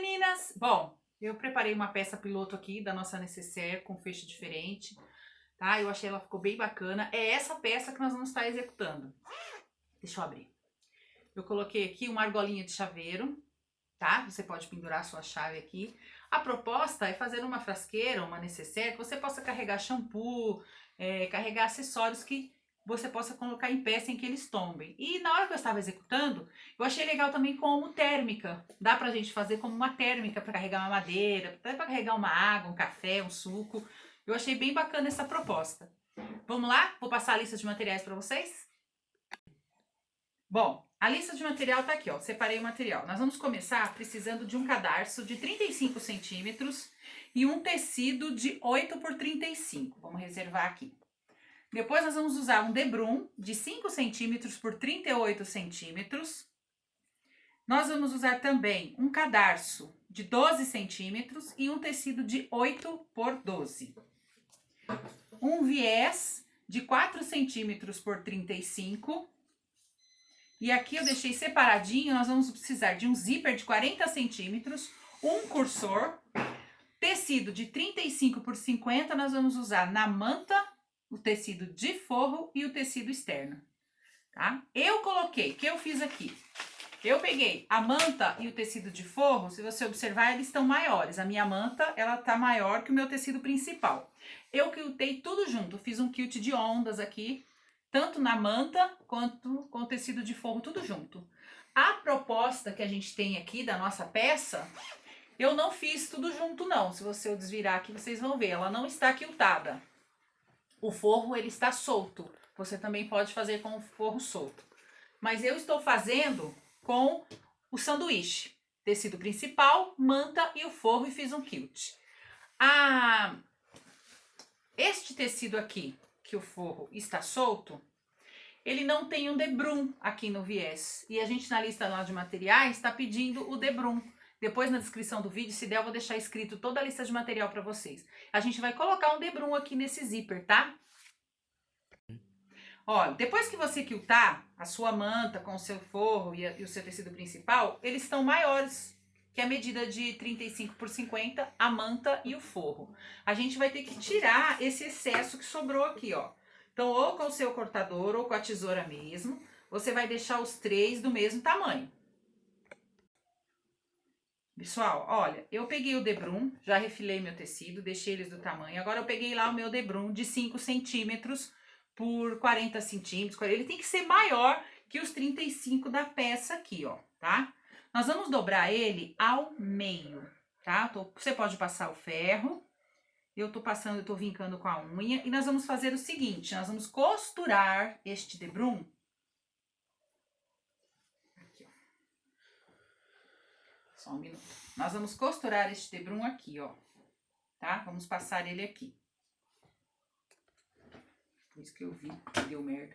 meninas! Bom, eu preparei uma peça piloto aqui da nossa necessaire com fecho diferente, tá? Eu achei ela ficou bem bacana. É essa peça que nós vamos estar executando. Deixa eu abrir. Eu coloquei aqui uma argolinha de chaveiro, tá? Você pode pendurar a sua chave aqui. A proposta é fazer uma frasqueira, uma necessaire, que você possa carregar shampoo, carregar acessórios que você possa colocar em pé sem que eles tombem. E na hora que eu estava executando, eu achei legal também como térmica. Dá pra gente fazer como uma térmica para carregar uma madeira, até para carregar uma água, um café, um suco. Eu achei bem bacana essa proposta. Vamos lá? Vou passar a lista de materiais para vocês? Bom, a lista de material tá aqui, ó. Separei o material. Nós vamos começar precisando de um cadarço de 35 centímetros e um tecido de 8 por 35. Vamos reservar aqui. Depois nós vamos usar um debrum de 5 centímetros por 38 centímetros. Nós vamos usar também um cadarço de 12 centímetros e um tecido de 8 por 12. Um viés de 4 centímetros por 35. E aqui eu deixei separadinho, nós vamos precisar de um zíper de 40 centímetros, um cursor, tecido de 35 por 50, nós vamos usar na manta, o tecido de forro e o tecido externo, tá? Eu coloquei, o que eu fiz aqui? Eu peguei a manta e o tecido de forro, se você observar, eles estão maiores. A minha manta, ela tá maior que o meu tecido principal. Eu quiltei tudo junto, fiz um quilt de ondas aqui, tanto na manta quanto com o tecido de forro, tudo junto. A proposta que a gente tem aqui da nossa peça, eu não fiz tudo junto não. Se você desvirar aqui, vocês vão ver, ela não está quiltada. O forro, ele está solto. Você também pode fazer com o forro solto. Mas eu estou fazendo com o sanduíche. Tecido principal, manta e o forro, e fiz um quilt. Este tecido aqui, que o forro está solto, ele não tem um debrum aqui no viés. E a gente na lista lá de materiais está pedindo o debrum. Depois na descrição do vídeo, se der, eu vou deixar escrito toda a lista de material para vocês. A gente vai colocar um debrum aqui nesse zíper, tá? Ó, depois que você quiltar a sua manta com o seu forro e o seu tecido principal, eles estão maiores que a medida de 35 por 50, a manta e o forro. A gente vai ter que tirar esse excesso que sobrou aqui, ó. Então, ou com o seu cortador ou com a tesoura mesmo, você vai deixar os três do mesmo tamanho. Pessoal, olha, eu peguei o debrum, já refilei meu tecido, deixei eles do tamanho. Agora eu peguei lá o meu debrum de 5 centímetros por 40 centímetros. Ele tem que ser maior que os 35 da peça aqui, ó, tá? Nós vamos dobrar ele ao meio, tá? Você pode passar o ferro. Eu tô passando, eu tô vincando com a unha. E nós vamos fazer o seguinte, nós vamos costurar este debrum. Aqui, ó. Só um minuto. Nós vamos costurar este debrum aqui, ó. Tá? Vamos passar ele aqui. Por isso que eu vi que deu merda.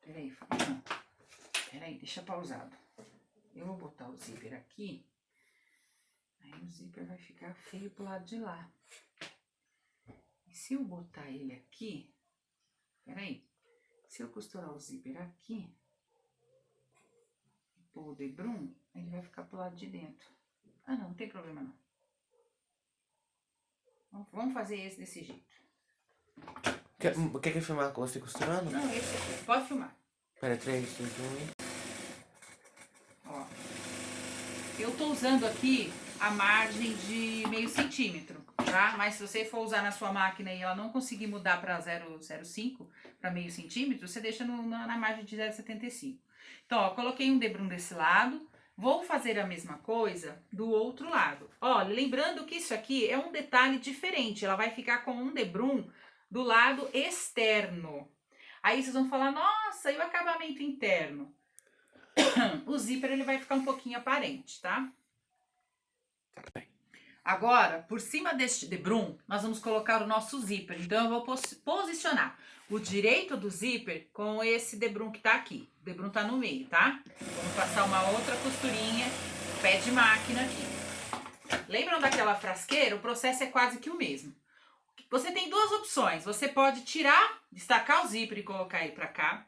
Peraí, não. Peraí, deixa pausado. Eu vou botar o zíper aqui. Aí o zíper vai ficar feio pro lado de lá. E se eu botar ele aqui... Peraí. Se eu costurar o zíper aqui... E pôr o debrum, ele vai ficar pro lado de dentro. Ah, não tem problema não. Vamos fazer esse desse jeito. Quer filmar com você costurando? Não, esse aqui. Pode filmar. Pera, 3, 2, 1. Ó. Eu tô usando aqui a margem de meio centímetro, tá? Mas se você for usar na sua máquina e ela não conseguir mudar para 0,05, para meio centímetro, você deixa na margem de 0,75. Então, ó, coloquei um debrum desse lado. Vou fazer a mesma coisa do outro lado. Olha, lembrando que isso aqui é um detalhe diferente. Ela vai ficar com um debrum do lado externo. Aí vocês vão falar, nossa, e o acabamento interno? O zíper, ele vai ficar um pouquinho aparente, tá? Agora, por cima deste debrum, nós vamos colocar o nosso zíper. Então, eu vou posicionar o direito do zíper com esse debrum que tá aqui. O debrum tá no meio, tá? Vamos passar uma outra costurinha, pé de máquina aqui. Lembram daquela frasqueira? O processo é quase que o mesmo. Você tem duas opções. Você pode tirar, destacar o zíper e colocar ele pra cá.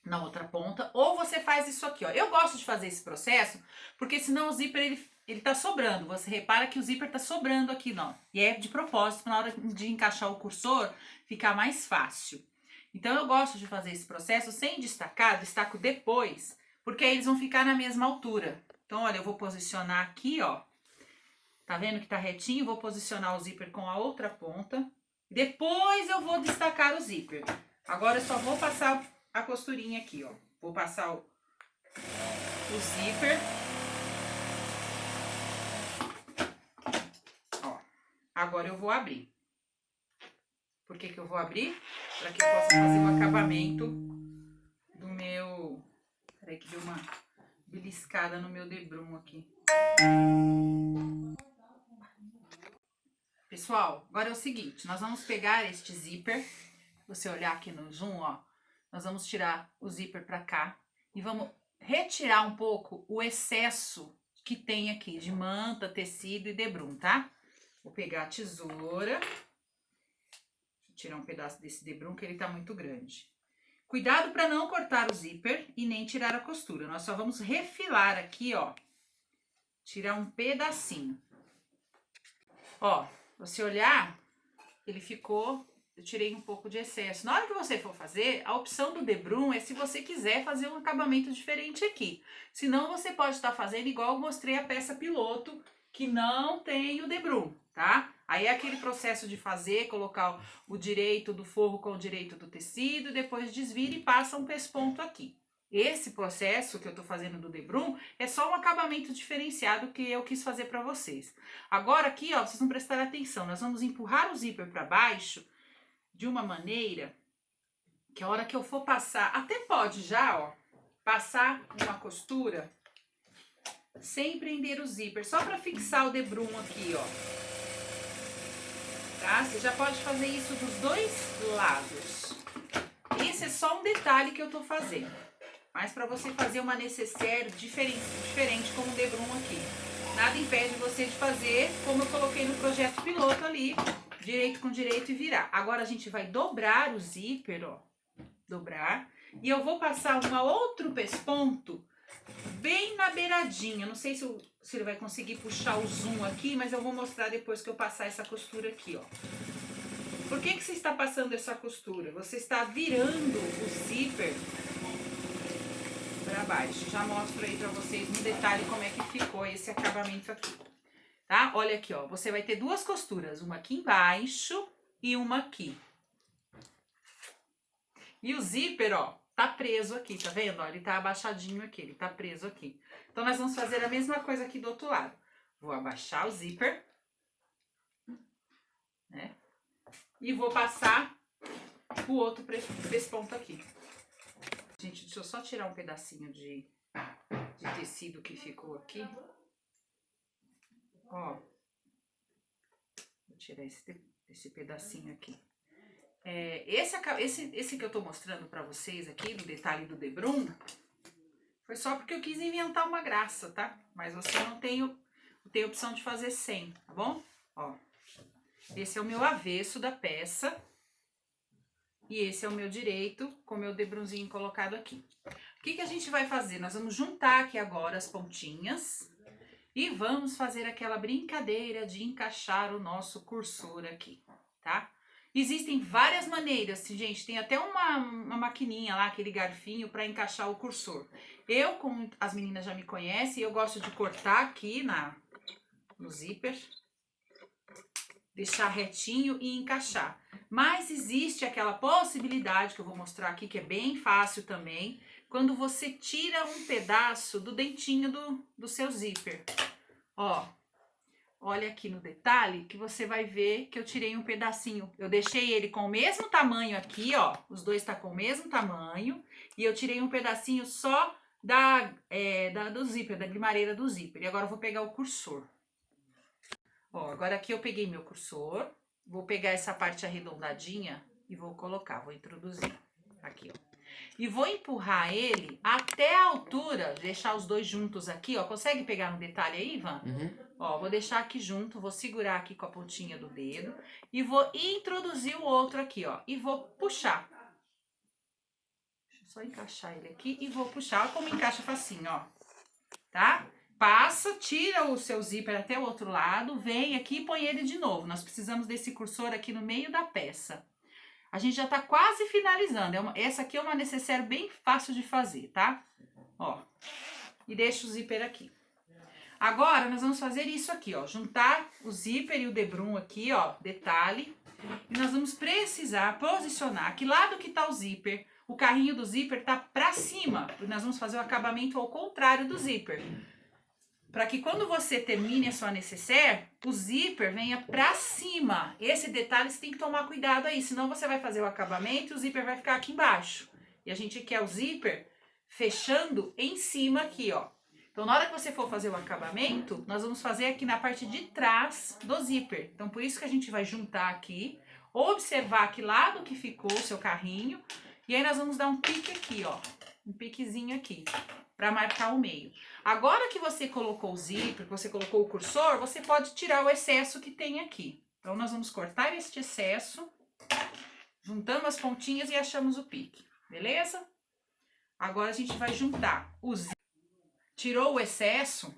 na outra ponta, ou você faz isso aqui, ó. Eu gosto de fazer esse processo, porque senão o zíper, ele tá sobrando. Você repara que o zíper tá sobrando aqui, não. E é de propósito, na hora de encaixar o cursor, ficar mais fácil. Então, eu gosto de fazer esse processo sem destacar, destaco depois, porque aí eles vão ficar na mesma altura. Então, olha, eu vou posicionar aqui, ó. Tá vendo que tá retinho? Vou posicionar o zíper com a outra ponta. Depois eu vou destacar o zíper. Agora eu só vou passar a costurinha aqui, ó. Vou passar o zíper. Ó. Agora eu vou abrir. Por que que eu vou abrir? Para que eu possa fazer o acabamento do meu... Peraí que deu uma beliscada no meu debrum aqui. Pessoal, agora é o seguinte, nós vamos pegar este zíper, você olhar aqui no zoom, ó, nós vamos tirar o zíper pra cá e vamos retirar um pouco o excesso que tem aqui de manta, tecido e debrum, tá? Vou pegar a tesoura, tirar um pedaço desse debrum que ele tá muito grande. Cuidado para não cortar o zíper e nem tirar a costura, nós só vamos refilar aqui, ó, tirar um pedacinho. Ó, você olhar, ele ficou, eu tirei um pouco de excesso. Na hora que você for fazer, a opção do debrum é se você quiser fazer um acabamento diferente aqui. Senão você pode estar fazendo igual eu mostrei a peça piloto, que não tem o debrum, tá? Aí é aquele processo de fazer, colocar o direito do forro com o direito do tecido, depois desvira e passa um pesponto aqui. Esse processo que eu tô fazendo do debrum é só um acabamento diferenciado que eu quis fazer para vocês. Agora aqui, ó, vocês vão prestar atenção, nós vamos empurrar o zíper para baixo de uma maneira que a hora que eu for passar, até pode já, ó, passar uma costura sem prender o zíper, só para fixar o debrum aqui, ó. Tá? Você já pode fazer isso dos dois lados. Esse é só um detalhe que eu tô fazendo. Mas para você fazer uma necessaire diferente como o debrum aqui. Nada impede você de fazer como eu coloquei no projeto piloto ali, direito com direito e virar. Agora a gente vai dobrar o zíper, ó, dobrar. E eu vou passar um outro pesponto bem na beiradinha. Não sei se ele vai conseguir puxar o zoom aqui, mas eu vou mostrar depois que eu passar essa costura aqui, ó. Por que você está passando essa costura? Você está virando o zíper para baixo. Já mostro aí para vocês no detalhe como é que ficou esse acabamento aqui, tá? Olha aqui, ó, você vai ter duas costuras, uma aqui embaixo e uma aqui. E o zíper, ó, tá preso aqui, tá vendo? Ó, ele tá abaixadinho aqui, ele tá preso aqui. Então, nós vamos fazer a mesma coisa aqui do outro lado. Vou abaixar o zíper, né? E vou passar o outro pesponto aqui. Gente, deixa eu só tirar um pedacinho de tecido que ficou aqui. Ó. Vou tirar esse pedacinho aqui. Esse que eu tô mostrando pra vocês aqui, no detalhe do debrum, foi só porque eu quis inventar uma graça, tá? Mas você não tem a opção de fazer sem, tá bom? Ó. Esse é o meu avesso da peça. E esse é o meu direito, com o meu debrunzinho colocado aqui. O que a gente vai fazer? Nós vamos juntar aqui agora as pontinhas e vamos fazer aquela brincadeira de encaixar o nosso cursor aqui, tá? Existem várias maneiras, gente, tem até uma maquininha lá, aquele garfinho para encaixar o cursor. Eu, como as meninas já me conhecem, eu gosto de cortar aqui no zíper, deixar retinho e encaixar. Mas existe aquela possibilidade que eu vou mostrar aqui, que é bem fácil também, quando você tira um pedaço do dentinho do seu zíper. Ó, olha aqui no detalhe que você vai ver que eu tirei um pedacinho. Eu deixei ele com o mesmo tamanho aqui, ó, os dois tá com o mesmo tamanho, e eu tirei um pedacinho só do zíper, da grimareira do zíper. E agora eu vou pegar o cursor. Ó, agora aqui eu peguei meu cursor, vou pegar essa parte arredondadinha e vou colocar, vou introduzir aqui, ó. E vou empurrar ele até a altura, deixar os dois juntos aqui, ó. Consegue pegar no detalhe aí, Ivan? Uhum. Ó, vou deixar aqui junto, vou segurar aqui com a pontinha do dedo e vou introduzir o outro aqui, ó. E vou puxar. Deixa eu só encaixar ele aqui e vou puxar. Olha como encaixa facinho, ó. Tá? Passa, tira o seu zíper até o outro lado, vem aqui e põe ele de novo. Nós precisamos desse cursor aqui no meio da peça. A gente já tá quase finalizando. Essa aqui é uma necessaire bem fácil de fazer, tá? Ó. E deixa o zíper aqui. Agora, nós vamos fazer isso aqui, ó. Juntar o zíper e o debrum aqui, ó. Detalhe. E nós vamos precisar posicionar que lado que tá o zíper. O carrinho do zíper tá pra cima. Nós vamos fazer o acabamento ao contrário do zíper. Para que quando você termine a sua necessaire, o zíper venha pra cima. Esse detalhe você tem que tomar cuidado aí, senão você vai fazer o acabamento e o zíper vai ficar aqui embaixo. E a gente quer o zíper fechando em cima aqui, ó. Então, na hora que você for fazer o acabamento, nós vamos fazer aqui na parte de trás do zíper. Então, por isso que a gente vai juntar aqui, observar que lado que ficou o seu carrinho, e aí nós vamos dar um pique aqui, ó. Um piquezinho aqui, para marcar o meio. Agora que você colocou o zíper, que você colocou o cursor, você pode tirar o excesso que tem aqui. Então, nós vamos cortar este excesso, juntamos as pontinhas e achamos o pique, beleza? Agora, a gente vai juntar o zíper. Tirou o excesso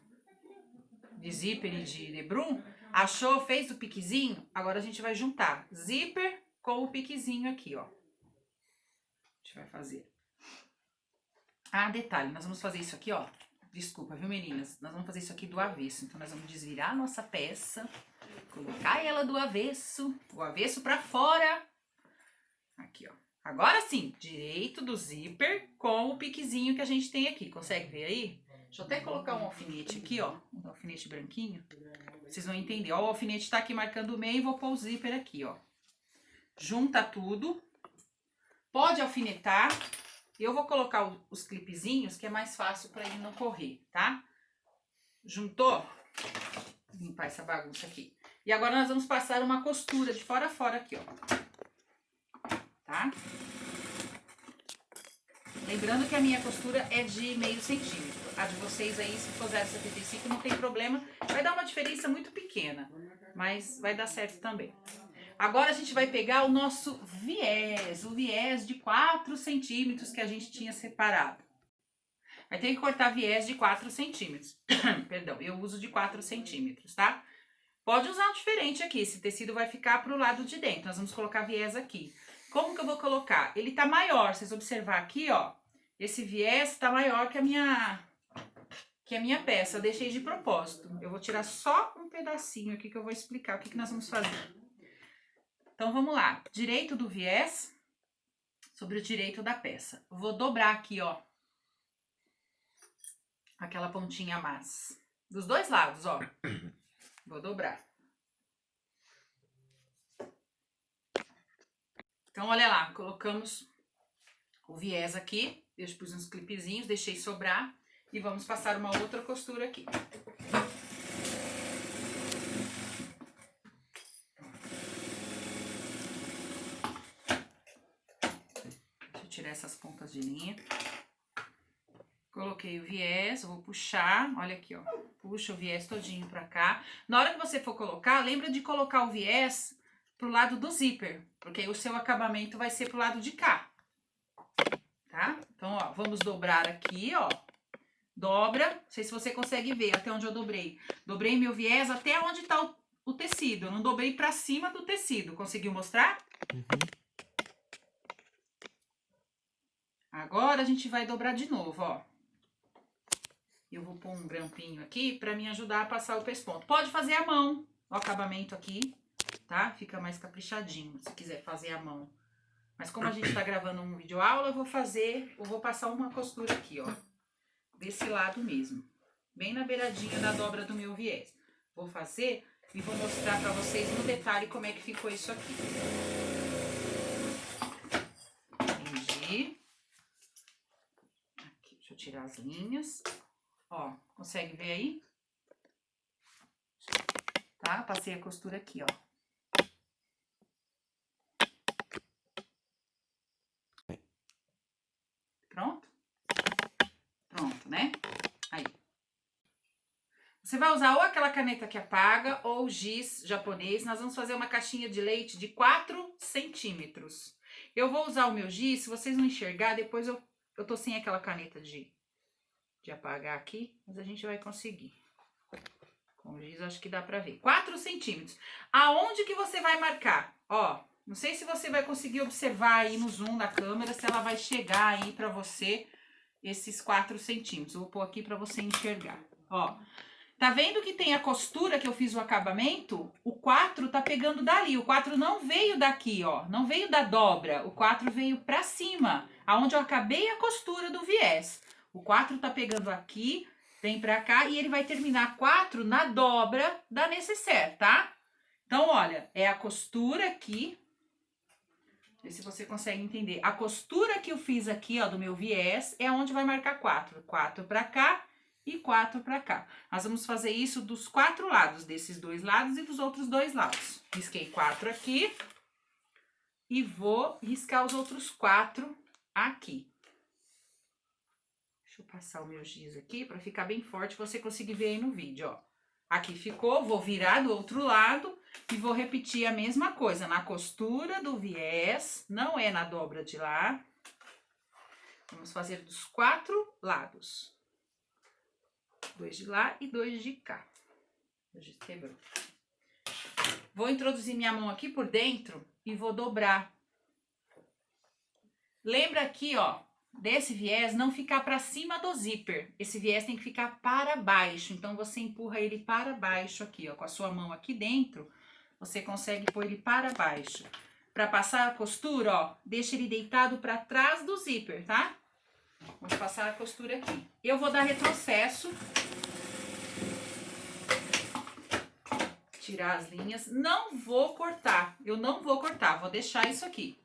de zíper e de debrum, achou, fez o piquezinho, agora a gente vai juntar zíper com o piquezinho aqui, ó. A gente vai fazer. Ah, detalhe, nós vamos fazer isso aqui, ó. Desculpa, viu, meninas? Nós vamos fazer isso aqui do avesso. Então, nós vamos desvirar a nossa peça, colocar ela do avesso, o avesso pra fora. Aqui, ó. Agora sim, direito do zíper com o piquezinho que a gente tem aqui. Consegue ver aí? Deixa eu até colocar um alfinete aqui, ó. Um alfinete branquinho. Vocês vão entender. Ó, o alfinete tá aqui marcando o meio e vou pôr o zíper aqui, ó. Junta tudo. Pode alfinetar. Eu vou colocar os clipezinhos, que é mais fácil para ele não correr, tá? Juntou? Vou limpar essa bagunça aqui. E agora nós vamos passar uma costura de fora a fora aqui, ó. Tá? Lembrando que a minha costura é de meio centímetro. A de vocês aí, se for 0,75, não tem problema. Vai dar uma diferença muito pequena, mas vai dar certo também. Agora a gente vai pegar o nosso viés, o viés de 4 centímetros que a gente tinha separado. Vai ter que cortar viés de 4 centímetros. Perdão, eu uso de 4 centímetros, tá? Pode usar um diferente aqui, esse tecido vai ficar pro lado de dentro. Nós vamos colocar viés aqui. Como que eu vou colocar? Ele tá maior, vocês observar aqui, ó. Esse viés tá maior que a minha peça, eu deixei de propósito. Eu vou tirar só um pedacinho aqui que eu vou explicar o que nós vamos fazer. Então, vamos lá. Direito do viés sobre o direito da peça. Vou dobrar aqui, ó. Aquela pontinha a mais. Dos dois lados, ó. Vou dobrar. Então, olha lá. Colocamos o viés aqui. Eu pus uns clipezinhos, deixei sobrar. E vamos passar uma outra costura aqui. Tirar essas pontas de linha. Coloquei o viés, eu vou puxar, olha aqui, ó. Puxa o viés todinho pra cá. Na hora que você for colocar, lembra de colocar o viés pro lado do zíper, porque aí o seu acabamento vai ser pro lado de cá. Tá? Então, ó, vamos dobrar aqui, ó. Dobra, não sei se você consegue ver até onde eu dobrei. Dobrei meu viés até onde tá o tecido, eu não dobrei pra cima do tecido. Conseguiu mostrar? Uhum. Agora a gente vai dobrar de novo, ó. Eu vou pôr um grampinho aqui pra me ajudar a passar o pesponto. Pode fazer à mão o acabamento aqui, tá? Fica mais caprichadinho, se quiser fazer à mão. Mas como a gente tá gravando um vídeo aula, eu vou passar uma costura aqui, ó. Desse lado mesmo. Bem na beiradinha da dobra do meu viés. Vou fazer e vou mostrar pra vocês no detalhe como é que ficou isso aqui. Entendi. Aqui, deixa eu tirar as linhas. Ó, consegue ver aí? Tá? Passei a costura aqui, ó. Pronto? Pronto, né? Aí. Você vai usar ou aquela caneta que apaga ou o giz japonês. Nós vamos fazer uma caixinha de leite de 4 centímetros. Eu vou usar o meu giz, se vocês não enxergar, depois eu Eu tô sem aquela caneta de apagar aqui, mas a gente vai conseguir. Com giz, acho que dá pra ver. 4 centímetros. Aonde que você vai marcar? Ó, não sei se você vai conseguir observar aí no zoom da câmera, se ela vai chegar aí pra você esses 4 centímetros. Eu vou pôr aqui pra você enxergar. Ó, tá vendo que tem a costura que eu fiz o acabamento? O 4 tá pegando dali. O 4 não veio daqui, ó. Não veio da dobra. O 4 veio pra cima, aonde eu acabei a costura do viés. O 4 tá pegando aqui, vem pra cá e ele vai terminar 4 na dobra da necessaire, tá? Então, olha, é a costura aqui. Vê se você consegue entender. A costura que eu fiz aqui, ó, do meu viés, é onde vai marcar 4. 4 pra cá e 4 pra cá. Nós vamos fazer isso dos 4 lados, desses 2 lados e dos outros 2 lados. Risquei 4 aqui e vou riscar os outros 4 aqui. Deixa eu passar o meu giz aqui para ficar bem forte, você conseguir ver aí no vídeo, ó. Aqui ficou, vou virar do outro lado e vou repetir a mesma coisa na costura do viés, não é na dobra de lá. Vamos fazer dos 4 lados. 2 de lá e 2 de cá. O giz quebrou. Vou introduzir minha mão aqui por dentro e vou dobrar. Lembra aqui, ó, desse viés não ficar para cima do zíper. Esse viés tem que ficar para baixo. Então, você empurra ele para baixo aqui, ó. Com a sua mão aqui dentro, você consegue pôr ele para baixo. Para passar a costura, ó, deixa ele deitado para trás do zíper, tá? Vamos passar a costura aqui. Eu vou dar retrocesso. Tirar as linhas. Não vou cortar. Eu não vou cortar. Vou deixar isso aqui.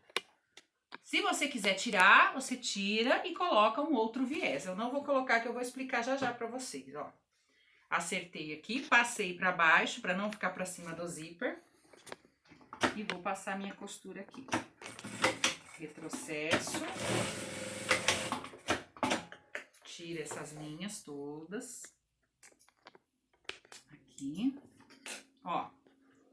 Se você quiser tirar, você tira e coloca um outro viés. Eu não vou colocar, que eu vou explicar já já pra vocês, ó. Acertei aqui, passei pra baixo, pra não ficar pra cima do zíper. E vou passar minha costura aqui. Retrocesso. Tira essas linhas todas. Aqui. Ó.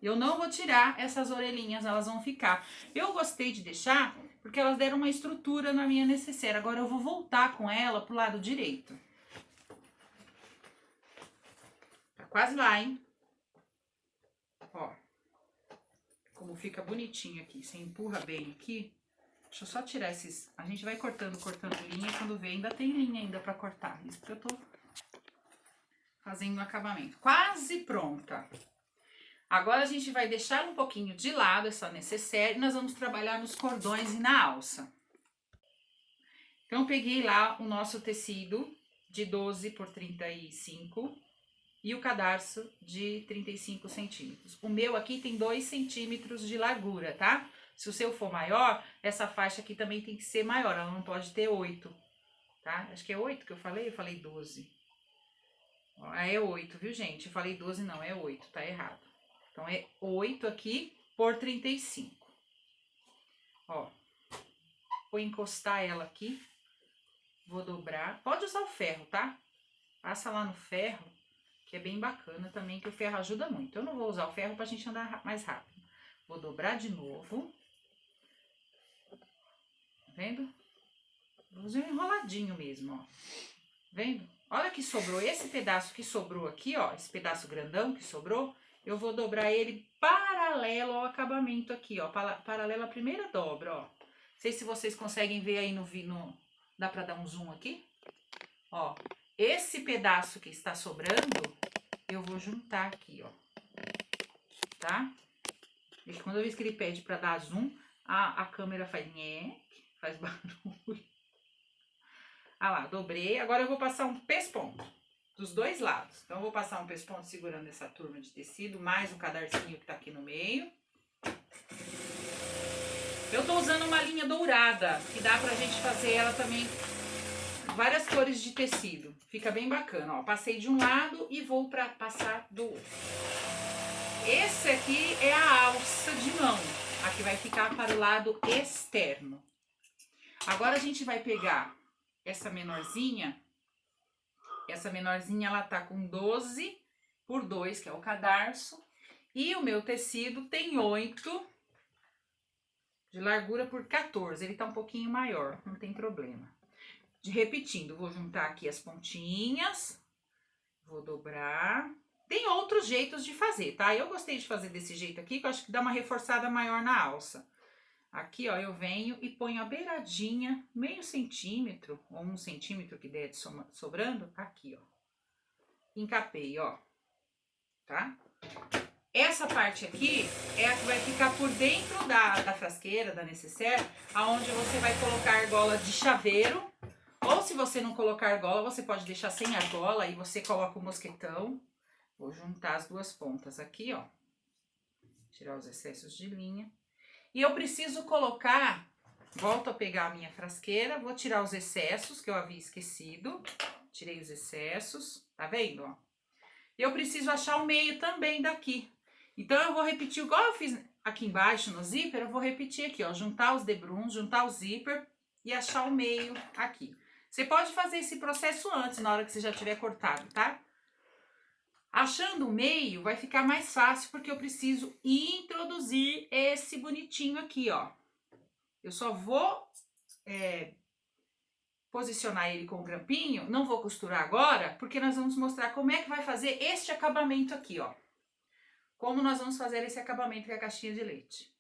Eu não vou tirar essas orelhinhas, elas vão ficar. Eu gostei de deixar porque elas deram uma estrutura na minha necessaire. Agora eu vou voltar com ela pro lado direito. Tá quase lá, hein? Ó. Como fica bonitinho aqui. Você empurra bem aqui. Deixa eu só tirar esses... A gente vai cortando linha. Quando vê, ainda tem linha ainda pra cortar. Isso que eu tô fazendo o acabamento. Quase pronta. Agora, a gente vai deixar um pouquinho de lado essa necessaire e nós vamos trabalhar nos cordões e na alça. Então, peguei lá o nosso tecido de 12 por 35 e o cadarço de 35 centímetros. O meu aqui tem 2 centímetros de largura, tá? Se o seu for maior, essa faixa aqui também tem que ser maior, ela não pode ter 8, tá? Acho que é 8 que eu falei 12. Ó, é 8, viu, gente? Eu falei 12, não, é 8, tá errado. Então, é 8 aqui por 35. Ó, vou encostar ela aqui. Vou dobrar. Pode usar o ferro, tá? Passa lá no ferro, que é bem bacana também, que o ferro ajuda muito. Eu não vou usar o ferro pra gente andar mais rápido. Vou dobrar de novo. Tá vendo? Vou usar um enroladinho mesmo, ó. Vendo? Olha que sobrou. Esse pedaço que sobrou aqui, ó. Esse pedaço grandão que sobrou. Eu vou dobrar ele paralelo ao acabamento aqui, ó. Paralelo à primeira dobra, ó. Não sei se vocês conseguem ver aí no... Dá pra dar um zoom aqui? Ó. Esse pedaço que está sobrando, eu vou juntar aqui, ó. Tá? E quando eu que ele pede pra dar zoom, a câmera faz faz barulho. Ah lá, dobrei. Agora eu vou passar um pesponto dos 2 lados. Então, eu vou passar um pesponto segurando essa turma de tecido, mais o cadarcinho que tá aqui no meio. Eu tô usando uma linha dourada, que dá pra gente fazer ela também várias cores de tecido. Fica bem bacana, ó. Passei de um lado e vou pra passar do outro. Esse aqui é a alça de mão. Aqui vai ficar para o lado externo. Agora, a gente vai pegar essa menorzinha. Essa menorzinha, ela tá com 12 por 2, que é o cadarço. E o meu tecido tem 8 de largura por 14. Ele tá um pouquinho maior, não tem problema. de repetindo. Vou juntar aqui as pontinhas, vou dobrar. Tem outros jeitos de fazer, tá? Eu gostei de fazer desse jeito aqui, que eu acho que dá uma reforçada maior na alça. Aqui, ó, eu venho e ponho a beiradinha, meio centímetro, ou 1 centímetro que der de sobrando, aqui, ó. Encapei, ó, tá? Essa parte aqui é a que vai ficar por dentro da frasqueira, da necessaire, aonde você vai colocar argola de chaveiro. Ou se você não colocar argola, você pode deixar sem argola e você coloca o mosquetão. Vou juntar as duas pontas aqui, ó. Tirar os excessos de linha. E eu preciso colocar, volto a pegar a minha frasqueira, vou tirar os excessos que eu havia esquecido. Tirei os excessos, tá vendo, ó? Eu preciso achar o meio também daqui. Então, eu vou repetir, igual eu fiz aqui embaixo no zíper, eu vou repetir aqui, ó. Juntar os debruns, juntar o zíper e achar o meio aqui. Você pode fazer esse processo antes, na hora que você já tiver cortado, tá? Achando o meio, vai ficar mais fácil, porque eu preciso introduzir esse bonitinho aqui, ó. Eu só vou posicionar ele com o grampinho, não vou costurar agora, porque nós vamos mostrar como é que vai fazer este acabamento aqui, ó. Como nós vamos fazer esse acabamento com a caixinha de leite.